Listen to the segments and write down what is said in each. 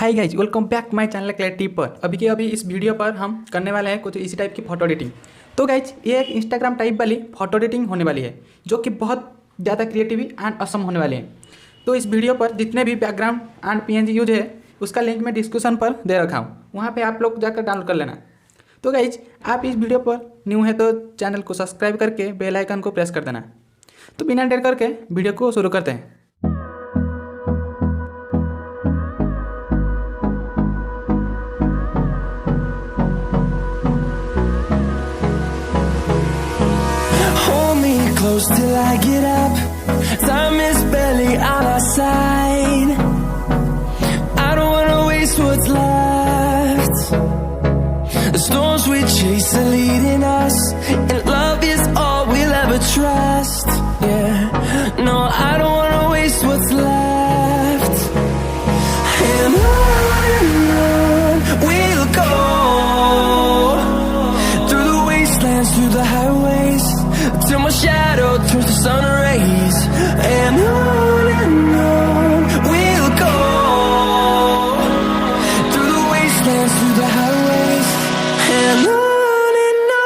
Hi guys, welcome back my channel क्लेटिप पर। अभी इस वीडियो पर हम करने वाले हैं कुछ इसी टाइप की फ़ोटो एडिटिंग। तो गाइज ये एक इंस्टाग्राम टाइप वाली फ़ोटो एडिटिंग होने वाली है जो कि बहुत ज़्यादा क्रिएटिव एंड असम होने वाली है। तो इस वीडियो पर जितने भी बैकग्राउंड एंड PNG यूज है उसका लिंक मैं डिस्क्रिप्शन पर दे रखा हूँ, वहाँ पर आप लोग जाकर डाउनलोड कर लेना। तो गाइज आप इस वीडियो पर न्यू है तो चैनल को सब्सक्राइब करके बेल आइकन को प्रेस कर देना। तो बिना देर करके वीडियो को शुरू करते हैं। Close till I get up. Time is barely on our side. I don't wanna waste what's left. The storms we chase are leading us, and love is all we'll ever trust. Yeah, no, I don't wanna waste what's left. And on we'll go, through the wastelands, through the highways, till my shadow turns to sun rays. And on we'll go, through the wastelands, through the highways. And on we'll go.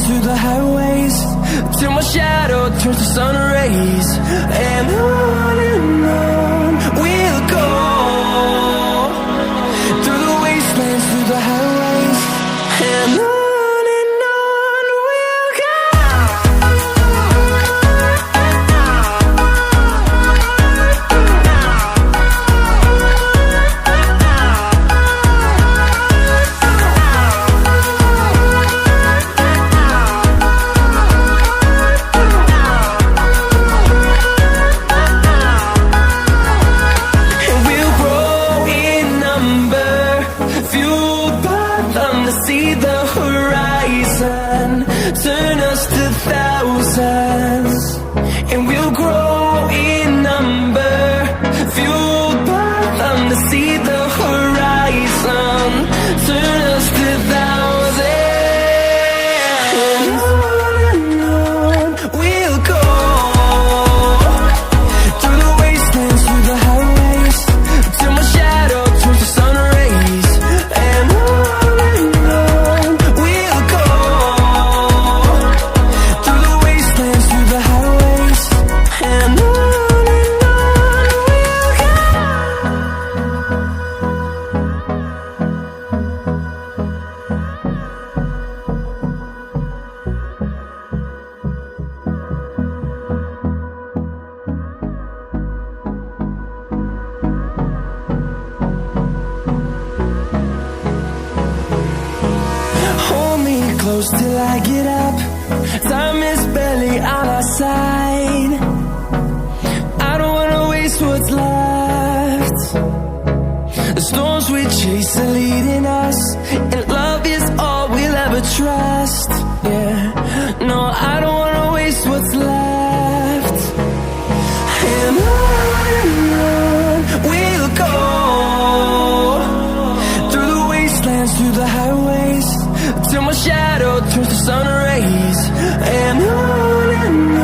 Through the highways, till my shadow turns to sun rays. And on we'll go, through the wastelands, through the highways. And on we'll go. See the horizon, turn us to thousands, and we'll grow in number, fueled by them to see the horizon, turn us to thousands. And on we'll go, through the wastelands, through the highways, till my shadow turns to sun rays. And close till I get up. Time is barely on our side. I don't wanna waste what's left. The storms we chase are leading us, and love is all we'll ever trust. Yeah, no, I don't wanna waste what's left. And on we'll go, through the wastelands, through the highways, till my shadow turns to sun rays. And on